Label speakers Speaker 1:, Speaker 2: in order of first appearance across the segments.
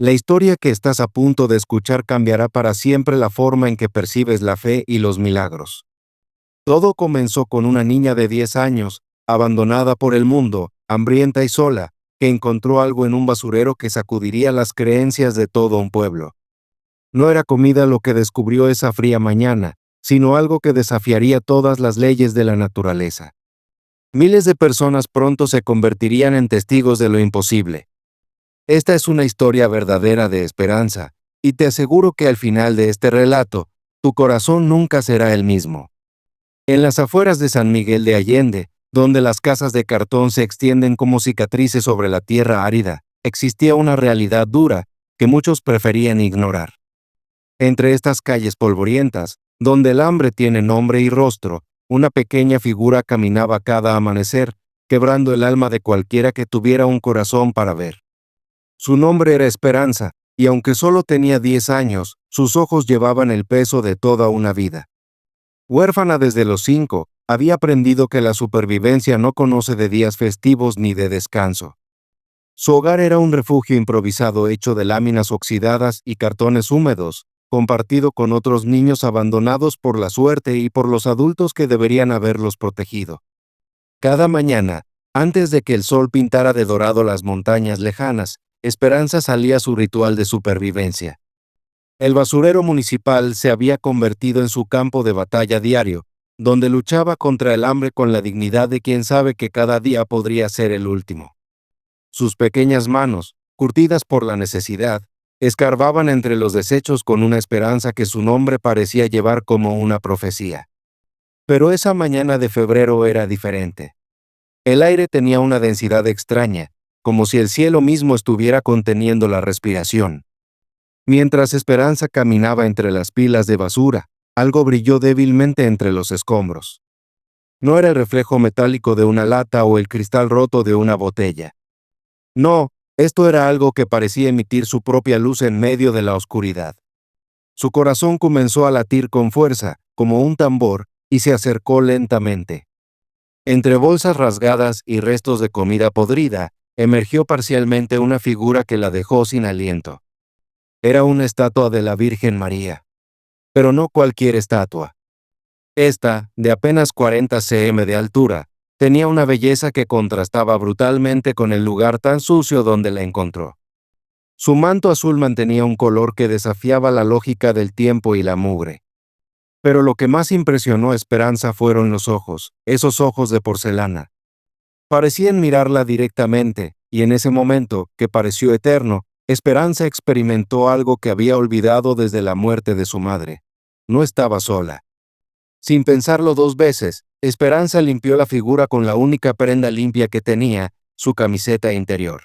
Speaker 1: La historia que estás a punto de escuchar cambiará para siempre la forma en que percibes la fe y los milagros. Todo comenzó con una niña de 10 años, abandonada por el mundo, hambrienta y sola, que encontró algo en un basurero que sacudiría las creencias de todo un pueblo. No era comida lo que descubrió esa fría mañana, sino algo que desafiaría todas las leyes de la naturaleza. Miles de personas pronto se convertirían en testigos de lo imposible. Esta es una historia verdadera de esperanza, y te aseguro que al final de este relato, tu corazón nunca será el mismo. En las afueras de San Miguel de Allende, donde las casas de cartón se extienden como cicatrices sobre la tierra árida, existía una realidad dura que muchos preferían ignorar. Entre estas calles polvorientas, donde el hambre tiene nombre y rostro, una pequeña figura caminaba cada amanecer, quebrando el alma de cualquiera que tuviera un corazón para ver. Su nombre era Esperanza, y aunque solo tenía 10 años, sus ojos llevaban el peso de toda una vida. Huérfana desde los 5, había aprendido que la supervivencia no conoce de días festivos ni de descanso. Su hogar era un refugio improvisado hecho de láminas oxidadas y cartones húmedos, compartido con otros niños abandonados por la suerte y por los adultos que deberían haberlos protegido. Cada mañana, antes de que el sol pintara de dorado las montañas lejanas, Esperanza salía a su ritual de supervivencia. El basurero municipal se había convertido en su campo de batalla diario, donde luchaba contra el hambre con la dignidad de quien sabe que cada día podría ser el último. Sus pequeñas manos, curtidas por la necesidad, escarbaban entre los desechos con una esperanza que su nombre parecía llevar como una profecía. Pero esa mañana de febrero era diferente. El aire tenía una densidad extraña, como si el cielo mismo estuviera conteniendo la respiración. Mientras Esperanza caminaba entre las pilas de basura, algo brilló débilmente entre los escombros. No era el reflejo metálico de una lata o el cristal roto de una botella. No, esto era algo que parecía emitir su propia luz en medio de la oscuridad. Su corazón comenzó a latir con fuerza, como un tambor, y se acercó lentamente. Entre bolsas rasgadas y restos de comida podrida, emergió parcialmente una figura que la dejó sin aliento. Era una estatua de la Virgen María. Pero no cualquier estatua. Esta, de apenas 40 cm de altura, tenía una belleza que contrastaba brutalmente con el lugar tan sucio donde la encontró. Su manto azul mantenía un color que desafiaba la lógica del tiempo y la mugre. Pero lo que más impresionó a Esperanza fueron los ojos, esos ojos de porcelana. Parecían mirarla directamente, y en ese momento, que pareció eterno, Esperanza experimentó algo que había olvidado desde la muerte de su madre. No estaba sola. Sin pensarlo 2 veces, Esperanza limpió la figura con la única prenda limpia que tenía, su camiseta interior.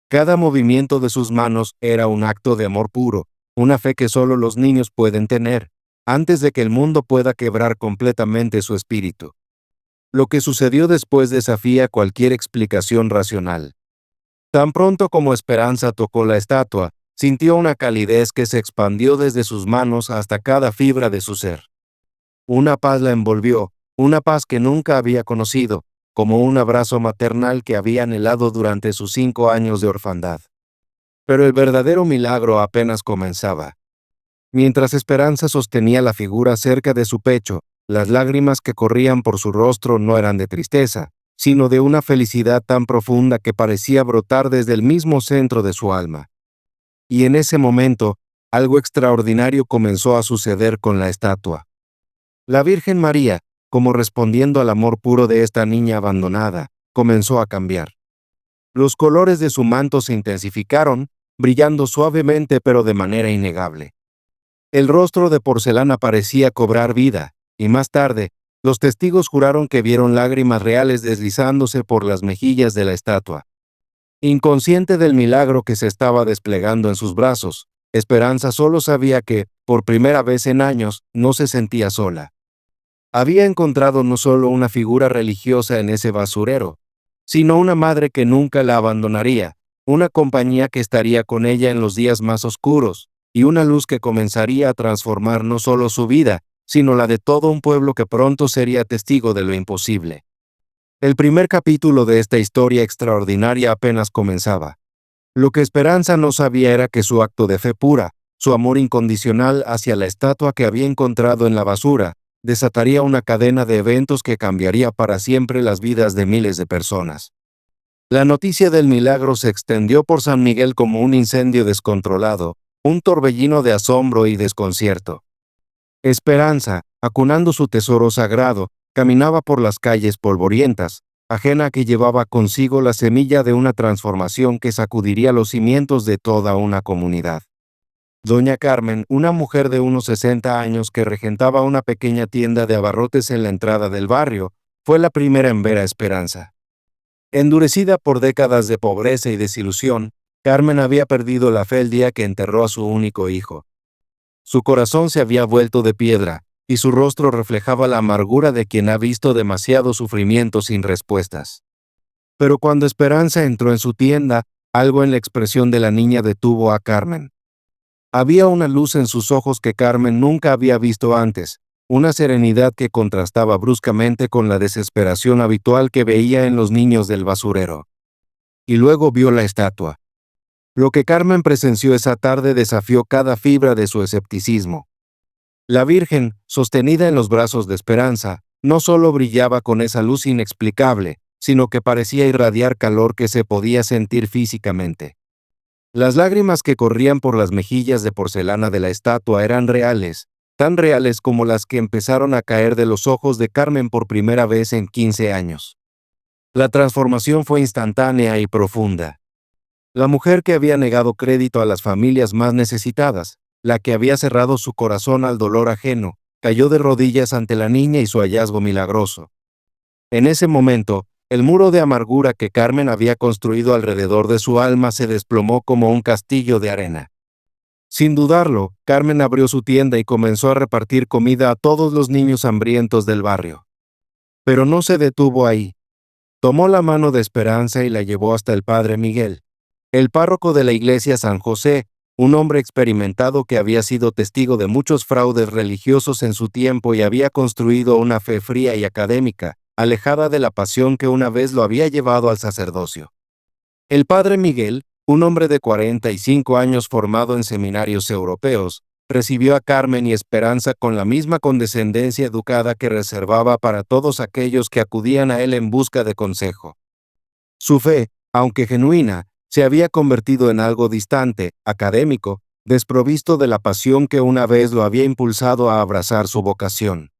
Speaker 1: Cada movimiento de sus manos era un acto de amor puro, una fe que solo los niños pueden tener, antes de que el mundo pueda quebrar completamente su espíritu. Lo que sucedió después desafía cualquier explicación racional. Tan pronto como Esperanza tocó la estatua, sintió una calidez que se expandió desde sus manos hasta cada fibra de su ser. Una paz la envolvió, una paz que nunca había conocido, como un abrazo maternal que había anhelado durante sus 5 años de orfandad. Pero el verdadero milagro apenas comenzaba. Mientras Esperanza sostenía la figura cerca de su pecho, las lágrimas que corrían por su rostro no eran de tristeza, sino de una felicidad tan profunda que parecía brotar desde el mismo centro de su alma. Y en ese momento, algo extraordinario comenzó a suceder con la estatua. La Virgen María, como respondiendo al amor puro de esta niña abandonada, comenzó a cambiar. Los colores de su manto se intensificaron, brillando suavemente pero de manera innegable. El rostro de porcelana parecía cobrar vida, y más tarde, los testigos juraron que vieron lágrimas reales deslizándose por las mejillas de la estatua. Inconsciente del milagro que se estaba desplegando en sus brazos, Esperanza solo sabía que, por primera vez en años, no se sentía sola. Había encontrado no solo una figura religiosa en ese basurero, sino una madre que nunca la abandonaría, una compañía que estaría con ella en los días más oscuros, y una luz que comenzaría a transformar no solo su vida, sino la de todo un pueblo que pronto sería testigo de lo imposible. El primer capítulo de esta historia extraordinaria apenas comenzaba. Lo que Esperanza no sabía era que su acto de fe pura, su amor incondicional hacia la estatua que había encontrado en la basura, desataría una cadena de eventos que cambiaría para siempre las vidas de miles de personas. La noticia del milagro se extendió por San Miguel como un incendio descontrolado, un torbellino de asombro y desconcierto. Esperanza, acunando su tesoro sagrado, caminaba por las calles polvorientas, ajena a que llevaba consigo la semilla de una transformación que sacudiría los cimientos de toda una comunidad. Doña Carmen, una mujer de unos 60 años que regentaba una pequeña tienda de abarrotes en la entrada del barrio, fue la primera en ver a Esperanza. Endurecida por décadas de pobreza y desilusión, Carmen había perdido la fe el día que enterró a su único hijo. Su corazón se había vuelto de piedra, y su rostro reflejaba la amargura de quien ha visto demasiado sufrimiento sin respuestas. Pero cuando Esperanza entró en su tienda, algo en la expresión de la niña detuvo a Carmen. Había una luz en sus ojos que Carmen nunca había visto antes, una serenidad que contrastaba bruscamente con la desesperación habitual que veía en los niños del basurero. Y luego vio la estatua. Lo que Carmen presenció esa tarde desafió cada fibra de su escepticismo. La Virgen, sostenida en los brazos de Esperanza, no solo brillaba con esa luz inexplicable, sino que parecía irradiar calor que se podía sentir físicamente. Las lágrimas que corrían por las mejillas de porcelana de la estatua eran reales, tan reales como las que empezaron a caer de los ojos de Carmen por primera vez en 15 años. La transformación fue instantánea y profunda. La mujer que había negado crédito a las familias más necesitadas, la que había cerrado su corazón al dolor ajeno, cayó de rodillas ante la niña y su hallazgo milagroso. En ese momento, el muro de amargura que Carmen había construido alrededor de su alma se desplomó como un castillo de arena. Sin dudarlo, Carmen abrió su tienda y comenzó a repartir comida a todos los niños hambrientos del barrio. Pero no se detuvo ahí. Tomó la mano de Esperanza y la llevó hasta el padre Miguel, el párroco de la iglesia San José, un hombre experimentado que había sido testigo de muchos fraudes religiosos en su tiempo y había construido una fe fría y académica, alejada de la pasión que una vez lo había llevado al sacerdocio. El padre Miguel, un hombre de 45 años formado en seminarios europeos, recibió a Carmen y Esperanza con la misma condescendencia educada que reservaba para todos aquellos que acudían a él en busca de consejo. Su fe, aunque genuina, se había convertido en algo distante, académico, desprovisto de la pasión que una vez lo había impulsado a abrazar su vocación.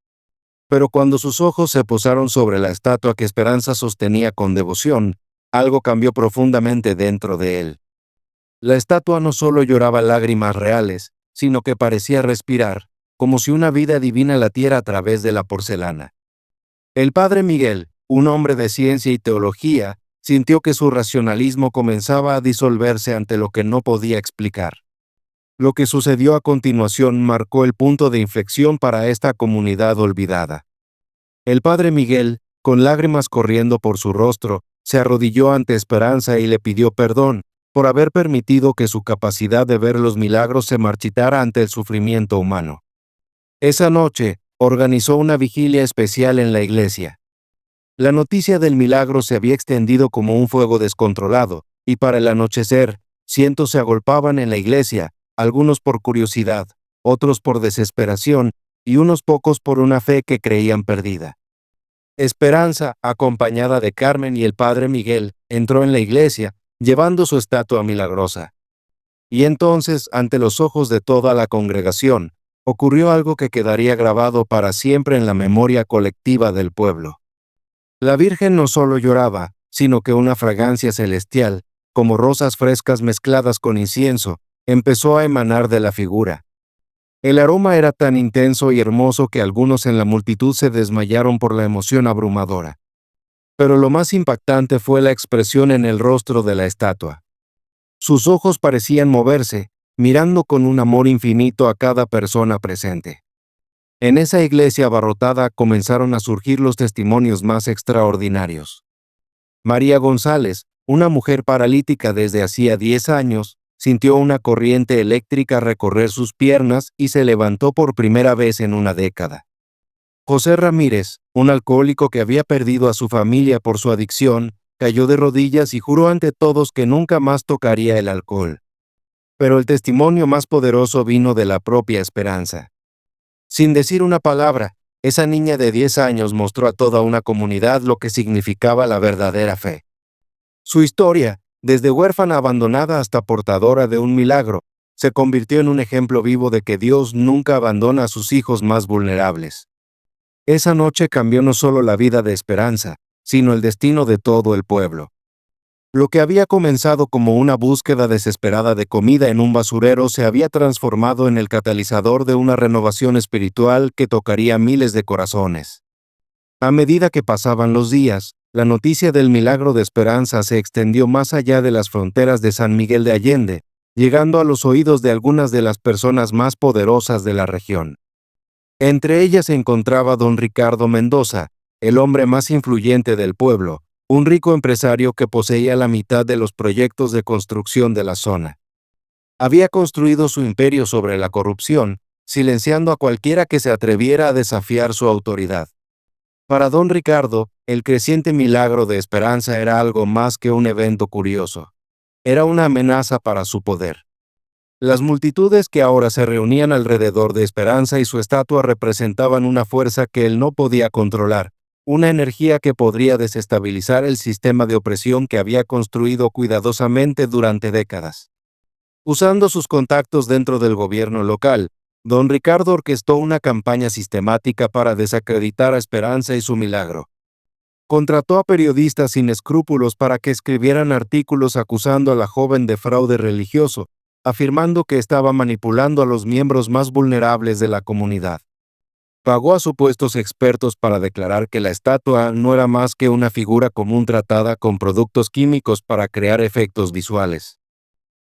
Speaker 1: Pero cuando sus ojos se posaron sobre la estatua que Esperanza sostenía con devoción, algo cambió profundamente dentro de él. La estatua no solo lloraba lágrimas reales, sino que parecía respirar, como si una vida divina latiera a través de la porcelana. El padre Miguel, un hombre de ciencia y teología, sintió que su racionalismo comenzaba a disolverse ante lo que no podía explicar. Lo que sucedió a continuación marcó el punto de inflexión para esta comunidad olvidada. El padre Miguel, con lágrimas corriendo por su rostro, se arrodilló ante Esperanza y le pidió perdón por haber permitido que su capacidad de ver los milagros se marchitara ante el sufrimiento humano. Esa noche, organizó una vigilia especial en la iglesia. La noticia del milagro se había extendido como un fuego descontrolado, y para el anochecer, cientos se agolpaban en la iglesia, algunos por curiosidad, otros por desesperación, y unos pocos por una fe que creían perdida. Esperanza, acompañada de Carmen y el padre Miguel, entró en la iglesia, llevando su estatua milagrosa. Y entonces, ante los ojos de toda la congregación, ocurrió algo que quedaría grabado para siempre en la memoria colectiva del pueblo. La Virgen no solo lloraba, sino que una fragancia celestial, como rosas frescas mezcladas con incienso, empezó a emanar de la figura. El aroma era tan intenso y hermoso que algunos en la multitud se desmayaron por la emoción abrumadora. Pero lo más impactante fue la expresión en el rostro de la estatua. Sus ojos parecían moverse, mirando con un amor infinito a cada persona presente. En esa iglesia abarrotada comenzaron a surgir los testimonios más extraordinarios. María González, una mujer paralítica desde hacía 10 años, sintió una corriente eléctrica recorrer sus piernas y se levantó por primera vez en una década. José Ramírez, un alcohólico que había perdido a su familia por su adicción, cayó de rodillas y juró ante todos que nunca más tocaría el alcohol. Pero el testimonio más poderoso vino de la propia Esperanza. Sin decir una palabra, esa niña de 10 años mostró a toda una comunidad lo que significaba la verdadera fe. Su historia, desde huérfana abandonada hasta portadora de un milagro, se convirtió en un ejemplo vivo de que Dios nunca abandona a sus hijos más vulnerables. Esa noche cambió no solo la vida de Esperanza, sino el destino de todo el pueblo. Lo que había comenzado como una búsqueda desesperada de comida en un basurero se había transformado en el catalizador de una renovación espiritual que tocaría miles de corazones. A medida que pasaban los días, la noticia del milagro de Esperanza se extendió más allá de las fronteras de San Miguel de Allende, llegando a los oídos de algunas de las personas más poderosas de la región. Entre ellas se encontraba don Ricardo Mendoza, el hombre más influyente del pueblo, un rico empresario que poseía la mitad de los proyectos de construcción de la zona. Había construido su imperio sobre la corrupción, silenciando a cualquiera que se atreviera a desafiar su autoridad. Para don Ricardo, el creciente milagro de Esperanza era algo más que un evento curioso. Era una amenaza para su poder. Las multitudes que ahora se reunían alrededor de Esperanza y su estatua representaban una fuerza que él no podía controlar, una energía que podría desestabilizar el sistema de opresión que había construido cuidadosamente durante décadas. Usando sus contactos dentro del gobierno local, don Ricardo orquestó una campaña sistemática para desacreditar a Esperanza y su milagro. Contrató a periodistas sin escrúpulos para que escribieran artículos acusando a la joven de fraude religioso, afirmando que estaba manipulando a los miembros más vulnerables de la comunidad. Pagó a supuestos expertos para declarar que la estatua no era más que una figura común tratada con productos químicos para crear efectos visuales.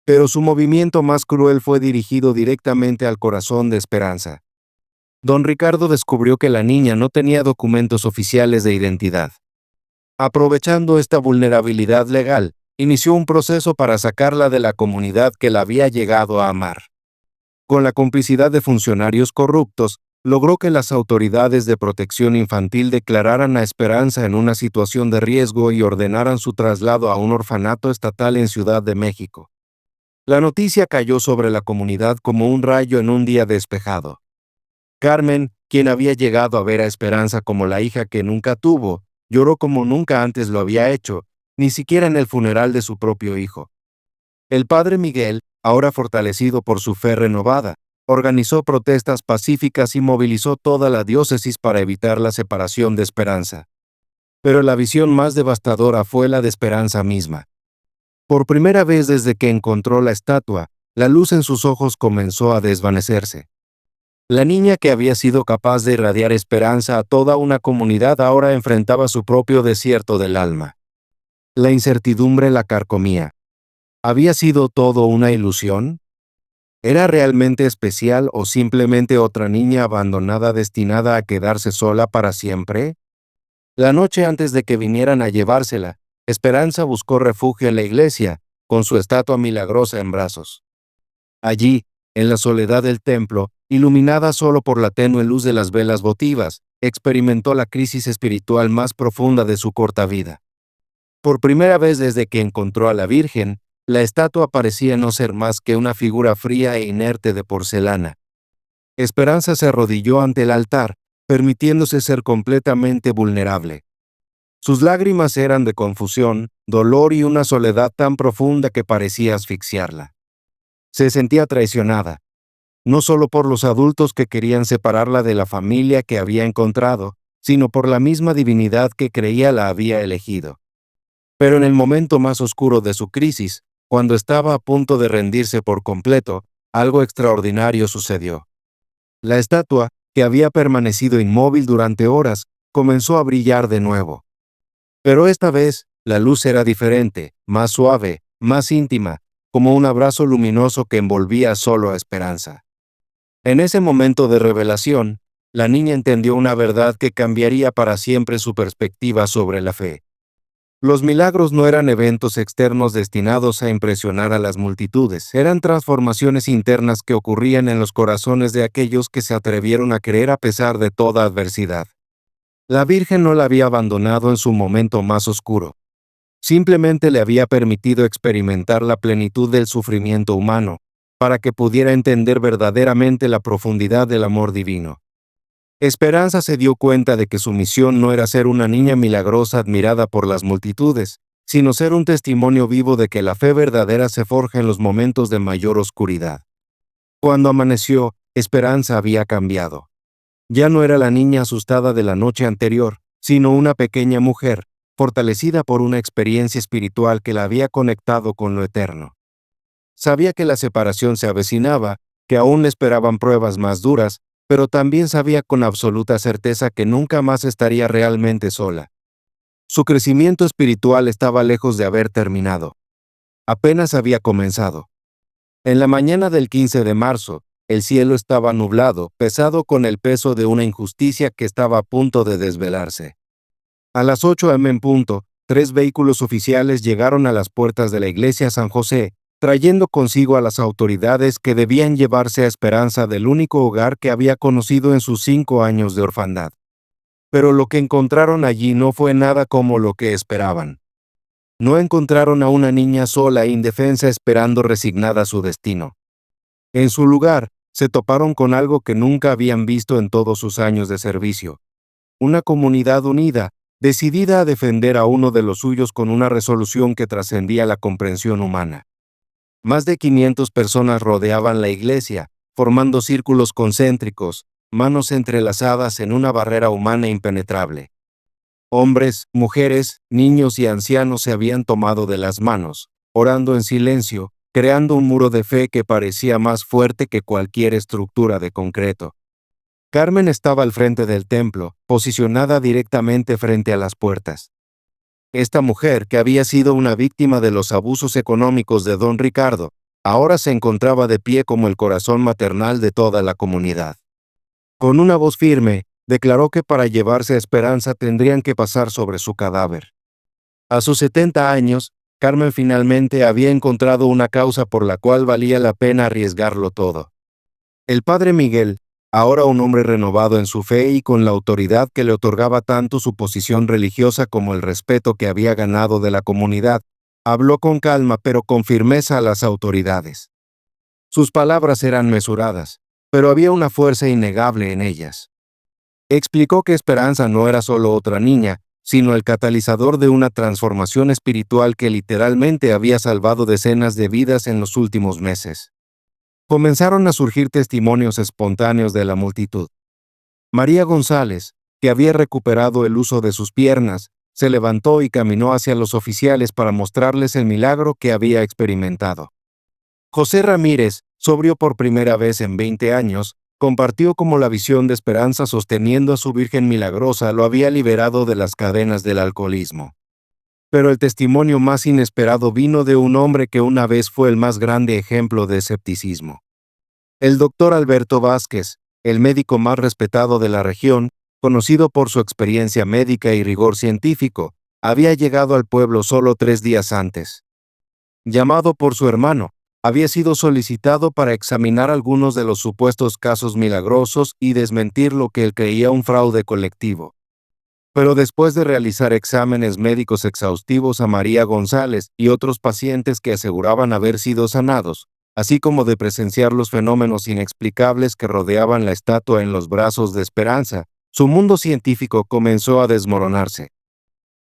Speaker 1: Pero su movimiento más cruel fue dirigido directamente al corazón de Esperanza. Don Ricardo descubrió que la niña no tenía documentos oficiales de identidad. Aprovechando esta vulnerabilidad legal, inició un proceso para sacarla de la comunidad que la había llegado a amar. Con la complicidad de funcionarios corruptos, logró que las autoridades de protección infantil declararan a Esperanza en una situación de riesgo y ordenaran su traslado a un orfanato estatal en Ciudad de México. La noticia cayó sobre la comunidad como un rayo en un día despejado. Carmen, quien había llegado a ver a Esperanza como la hija que nunca tuvo, lloró como nunca antes lo había hecho, ni siquiera en el funeral de su propio hijo. El padre Miguel, ahora fortalecido por su fe renovada, organizó protestas pacíficas y movilizó toda la diócesis para evitar la separación de Esperanza. Pero la visión más devastadora fue la de Esperanza misma. Por primera vez desde que encontró la estatua, la luz en sus ojos comenzó a desvanecerse. La niña que había sido capaz de irradiar esperanza a toda una comunidad ahora enfrentaba su propio desierto del alma. La incertidumbre la carcomía. ¿Había sido todo una ilusión? ¿Era realmente especial o simplemente otra niña abandonada destinada a quedarse sola para siempre? La noche antes de que vinieran a llevársela, Esperanza buscó refugio en la iglesia, con su estatua milagrosa en brazos. Allí, en la soledad del templo, iluminada solo por la tenue luz de las velas votivas, experimentó la crisis espiritual más profunda de su corta vida. Por primera vez desde que encontró a la Virgen, la estatua parecía no ser más que una figura fría e inerte de porcelana. Esperanza se arrodilló ante el altar, permitiéndose ser completamente vulnerable. Sus lágrimas eran de confusión, dolor y una soledad tan profunda que parecía asfixiarla. Se sentía traicionada, no solo por los adultos que querían separarla de la familia que había encontrado, sino por la misma divinidad que creía la había elegido. Pero en el momento más oscuro de su crisis, cuando estaba a punto de rendirse por completo, algo extraordinario sucedió. La estatua, que había permanecido inmóvil durante horas, comenzó a brillar de nuevo. Pero esta vez, la luz era diferente, más suave, más íntima, como un abrazo luminoso que envolvía solo a Esperanza. En ese momento de revelación, la niña entendió una verdad que cambiaría para siempre su perspectiva sobre la fe. Los milagros no eran eventos externos destinados a impresionar a las multitudes, eran transformaciones internas que ocurrían en los corazones de aquellos que se atrevieron a creer a pesar de toda adversidad. La Virgen no la había abandonado en su momento más oscuro. Simplemente le había permitido experimentar la plenitud del sufrimiento humano, para que pudiera entender verdaderamente la profundidad del amor divino. Esperanza se dio cuenta de que su misión no era ser una niña milagrosa admirada por las multitudes, sino ser un testimonio vivo de que la fe verdadera se forja en los momentos de mayor oscuridad. Cuando amaneció, Esperanza había cambiado. Ya no era la niña asustada de la noche anterior, sino una pequeña mujer, fortalecida por una experiencia espiritual que la había conectado con lo eterno. Sabía que la separación se avecinaba, que aún le esperaban pruebas más duras, pero también sabía con absoluta certeza que nunca más estaría realmente sola. Su crecimiento espiritual estaba lejos de haber terminado. Apenas había comenzado. En la mañana del 15 de marzo, el cielo estaba nublado, pesado con el peso de una injusticia que estaba a punto de desvelarse. A las 8 a.m. en punto, 3 vehículos oficiales llegaron a las puertas de la iglesia San José, trayendo consigo a las autoridades que debían llevarse a Esperanza del único hogar que había conocido en sus 5 años de orfandad. Pero lo que encontraron allí no fue nada como lo que esperaban. No encontraron a una niña sola e indefensa esperando resignada su destino. En su lugar, se toparon con algo que nunca habían visto en todos sus años de servicio. Una comunidad unida, decidida a defender a uno de los suyos con una resolución que trascendía la comprensión humana. Más de 500 personas rodeaban la iglesia, formando círculos concéntricos, manos entrelazadas en una barrera humana impenetrable. Hombres, mujeres, niños y ancianos se habían tomado de las manos, orando en silencio, creando un muro de fe que parecía más fuerte que cualquier estructura de concreto. Carmen estaba al frente del templo, posicionada directamente frente a las puertas. Esta mujer, que había sido una víctima de los abusos económicos de don Ricardo, ahora se encontraba de pie como el corazón maternal de toda la comunidad. Con una voz firme, declaró que para llevarse a Esperanza tendrían que pasar sobre su cadáver. A sus 70 años, Carmen finalmente había encontrado una causa por la cual valía la pena arriesgarlo todo. El padre Miguel, ahora un hombre renovado en su fe y con la autoridad que le otorgaba tanto su posición religiosa como el respeto que había ganado de la comunidad, habló con calma pero con firmeza a las autoridades. Sus palabras eran mesuradas, pero había una fuerza innegable en ellas. Explicó que Esperanza no era solo otra niña, sino el catalizador de una transformación espiritual que literalmente había salvado decenas de vidas en los últimos meses. Comenzaron a surgir testimonios espontáneos de la multitud. María González, que había recuperado el uso de sus piernas, se levantó y caminó hacia los oficiales para mostrarles el milagro que había experimentado. José Ramírez, sobrio por primera vez en 20 años, compartió cómo la visión de Esperanza sosteniendo a su Virgen Milagrosa lo había liberado de las cadenas del alcoholismo. Pero el testimonio más inesperado vino de un hombre que una vez fue el más grande ejemplo de escepticismo. El doctor Alberto Vázquez, el médico más respetado de la región, conocido por su experiencia médica y rigor científico, había llegado al pueblo solo 3 días antes. Llamado por su hermano, había sido solicitado para examinar algunos de los supuestos casos milagrosos y desmentir lo que él creía un fraude colectivo. Pero después de realizar exámenes médicos exhaustivos a María González y otros pacientes que aseguraban haber sido sanados, así como de presenciar los fenómenos inexplicables que rodeaban la estatua en los brazos de Esperanza, su mundo científico comenzó a desmoronarse.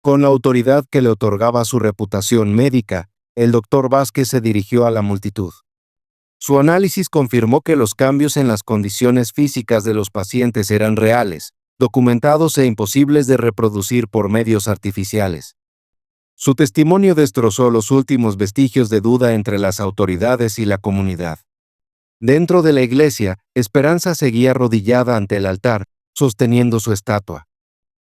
Speaker 1: Con la autoridad que le otorgaba su reputación médica, el doctor Vázquez se dirigió a la multitud. Su análisis confirmó que los cambios en las condiciones físicas de los pacientes eran reales, documentados e imposibles de reproducir por medios artificiales. Su testimonio destrozó los últimos vestigios de duda entre las autoridades y la comunidad. Dentro de la iglesia, Esperanza seguía arrodillada ante el altar, sosteniendo su estatua.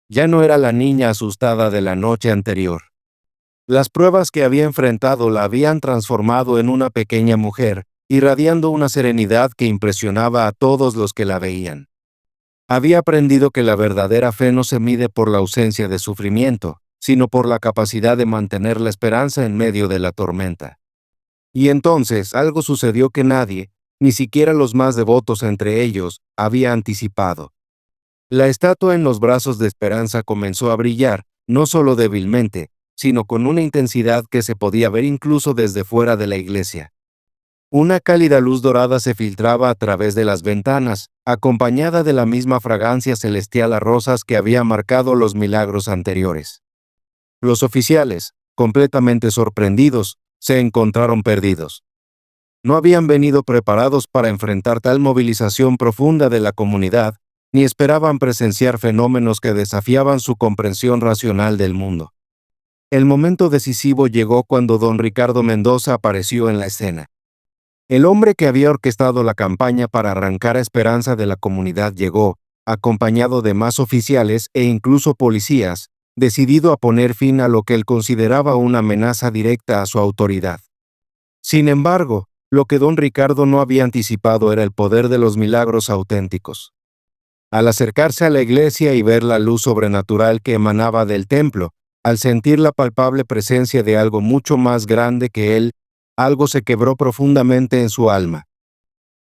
Speaker 1: Ya no era la niña asustada de la noche anterior. Las pruebas que había enfrentado la habían transformado en una pequeña mujer, irradiando una serenidad que impresionaba a todos los que la veían. Había aprendido que la verdadera fe no se mide por la ausencia de sufrimiento, sino por la capacidad de mantener la esperanza en medio de la tormenta. Y entonces algo sucedió que nadie, ni siquiera los más devotos entre ellos, había anticipado. La estatua en los brazos de Esperanza comenzó a brillar, no solo débilmente, sino con una intensidad que se podía ver incluso desde fuera de la iglesia. Una cálida luz dorada se filtraba a través de las ventanas, acompañada de la misma fragancia celestial a rosas que había marcado los milagros anteriores. Los oficiales, completamente sorprendidos, se encontraron perdidos. No habían venido preparados para enfrentar tal movilización profunda de la comunidad, ni esperaban presenciar fenómenos que desafiaban su comprensión racional del mundo. El momento decisivo llegó cuando don Ricardo Mendoza apareció en la escena. El hombre que había orquestado la campaña para arrancar a Esperanza de la comunidad llegó, acompañado de más oficiales e incluso policías, decidido a poner fin a lo que él consideraba una amenaza directa a su autoridad. Sin embargo, lo que don Ricardo no había anticipado era el poder de los milagros auténticos. Al acercarse a la iglesia y ver la luz sobrenatural que emanaba del templo, al sentir la palpable presencia de algo mucho más grande que él, algo se quebró profundamente en su alma.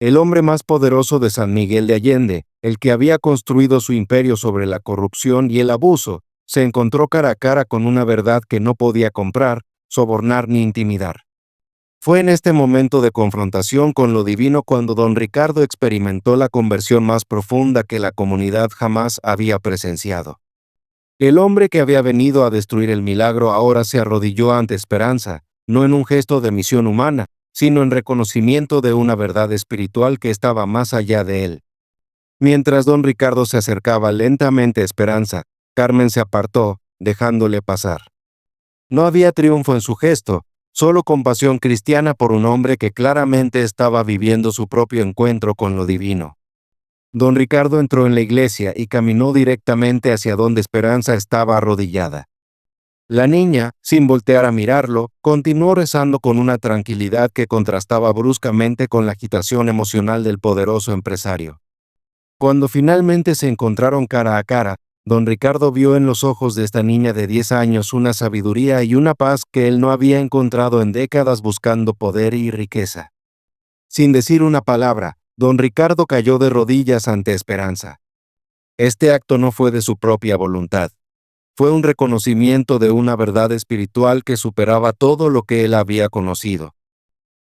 Speaker 1: El hombre más poderoso de San Miguel de Allende, el que había construido su imperio sobre la corrupción y el abuso, se encontró cara a cara con una verdad que no podía comprar, sobornar ni intimidar. Fue en este momento de confrontación con lo divino cuando don Ricardo experimentó la conversión más profunda que la comunidad jamás había presenciado. El hombre que había venido a destruir el milagro ahora se arrodilló ante Esperanza, no en un gesto de misión humana, sino en reconocimiento de una verdad espiritual que estaba más allá de él. Mientras don Ricardo se acercaba lentamente a Esperanza, Carmen se apartó, dejándole pasar. No había triunfo en su gesto, solo compasión cristiana por un hombre que claramente estaba viviendo su propio encuentro con lo divino. Don Ricardo entró en la iglesia y caminó directamente hacia donde Esperanza estaba arrodillada. La niña, sin voltear a mirarlo, continuó rezando con una tranquilidad que contrastaba bruscamente con la agitación emocional del poderoso empresario. Cuando finalmente se encontraron cara a cara, don Ricardo vio en los ojos de esta niña de 10 años una sabiduría y una paz que él no había encontrado en décadas buscando poder y riqueza. Sin decir una palabra, don Ricardo cayó de rodillas ante Esperanza. Este acto no fue de su propia voluntad. Fue un reconocimiento de una verdad espiritual que superaba todo lo que él había conocido.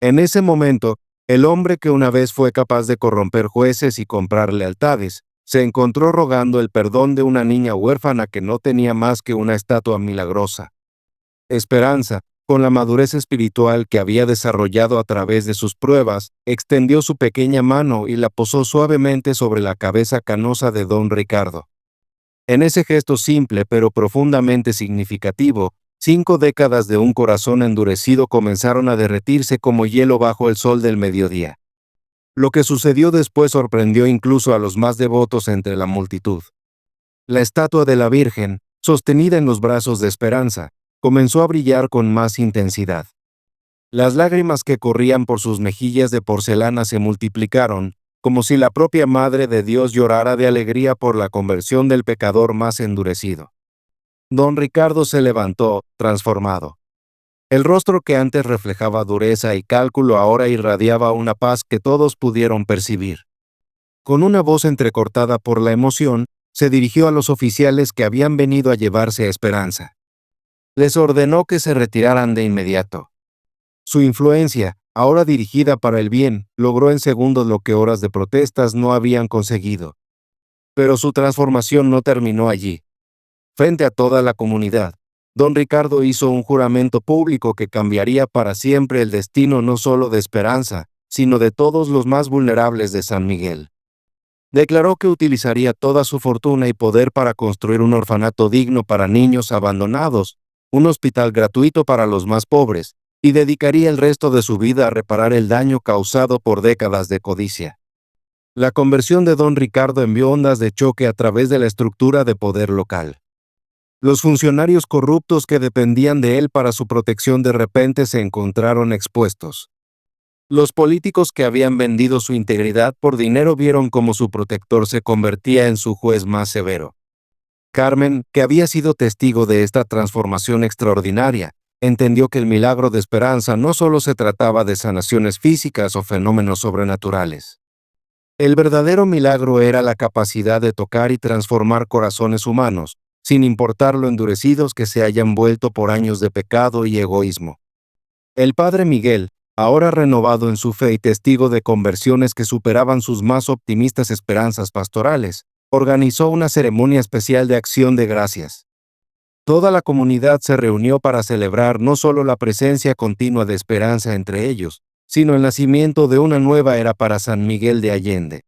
Speaker 1: En ese momento, el hombre que una vez fue capaz de corromper jueces y comprar lealtades, se encontró rogando el perdón de una niña huérfana que no tenía más que una estatua milagrosa. Esperanza, con la madurez espiritual que había desarrollado a través de sus pruebas, extendió su pequeña mano y la posó suavemente sobre la cabeza canosa de don Ricardo. En ese gesto simple pero profundamente significativo, 5 décadas de un corazón endurecido comenzaron a derretirse como hielo bajo el sol del mediodía. Lo que sucedió después sorprendió incluso a los más devotos entre la multitud. La estatua de la Virgen, sostenida en los brazos de Esperanza, comenzó a brillar con más intensidad. Las lágrimas que corrían por sus mejillas de porcelana se multiplicaron, como si la propia Madre de Dios llorara de alegría por la conversión del pecador más endurecido. Don Ricardo se levantó, transformado. El rostro que antes reflejaba dureza y cálculo ahora irradiaba una paz que todos pudieron percibir. Con una voz entrecortada por la emoción, se dirigió a los oficiales que habían venido a llevarse a Esperanza. Les ordenó que se retiraran de inmediato. Su influencia, ahora dirigida para el bien, logró en segundos lo que horas de protestas no habían conseguido. Pero su transformación no terminó allí. Frente a toda la comunidad, don Ricardo hizo un juramento público que cambiaría para siempre el destino no solo de Esperanza, sino de todos los más vulnerables de San Miguel. Declaró que utilizaría toda su fortuna y poder para construir un orfanato digno para niños abandonados, un hospital gratuito para los más pobres, y dedicaría el resto de su vida a reparar el daño causado por décadas de codicia. La conversión de don Ricardo envió ondas de choque a través de la estructura de poder local. Los funcionarios corruptos que dependían de él para su protección de repente se encontraron expuestos. Los políticos que habían vendido su integridad por dinero vieron cómo su protector se convertía en su juez más severo. Carmen, que había sido testigo de esta transformación extraordinaria, entendió que el milagro de Esperanza no solo se trataba de sanaciones físicas o fenómenos sobrenaturales. El verdadero milagro era la capacidad de tocar y transformar corazones humanos, sin importar lo endurecidos que se hayan vuelto por años de pecado y egoísmo. El padre Miguel, ahora renovado en su fe y testigo de conversiones que superaban sus más optimistas esperanzas pastorales, organizó una ceremonia especial de acción de gracias. Toda la comunidad se reunió para celebrar no solo la presencia continua de esperanza entre ellos, sino el nacimiento de una nueva era para San Miguel de Allende.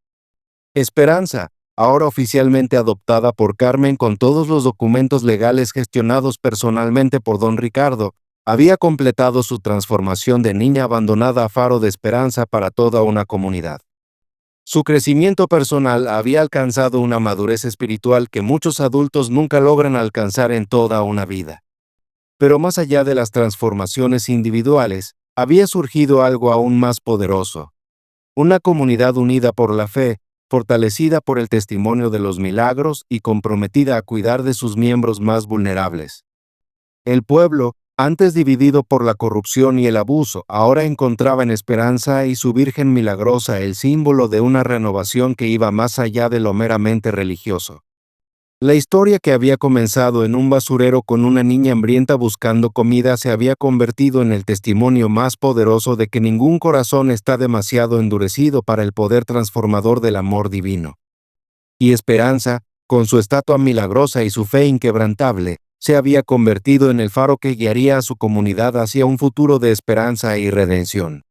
Speaker 1: Esperanza, ahora oficialmente adoptada por Carmen con todos los documentos legales gestionados personalmente por don Ricardo, había completado su transformación de niña abandonada a faro de esperanza para toda una comunidad. Su crecimiento personal había alcanzado una madurez espiritual que muchos adultos nunca logran alcanzar en toda una vida. Pero más allá de las transformaciones individuales, había surgido algo aún más poderoso. Una comunidad unida por la fe, fortalecida por el testimonio de los milagros y comprometida a cuidar de sus miembros más vulnerables. El pueblo, antes dividido por la corrupción y el abuso, ahora encontraba en Esperanza y su Virgen Milagrosa el símbolo de una renovación que iba más allá de lo meramente religioso. La historia que había comenzado en un basurero con una niña hambrienta buscando comida se había convertido en el testimonio más poderoso de que ningún corazón está demasiado endurecido para el poder transformador del amor divino. Y Esperanza, con su estatua milagrosa y su fe inquebrantable, se había convertido en el faro que guiaría a su comunidad hacia un futuro de esperanza y redención.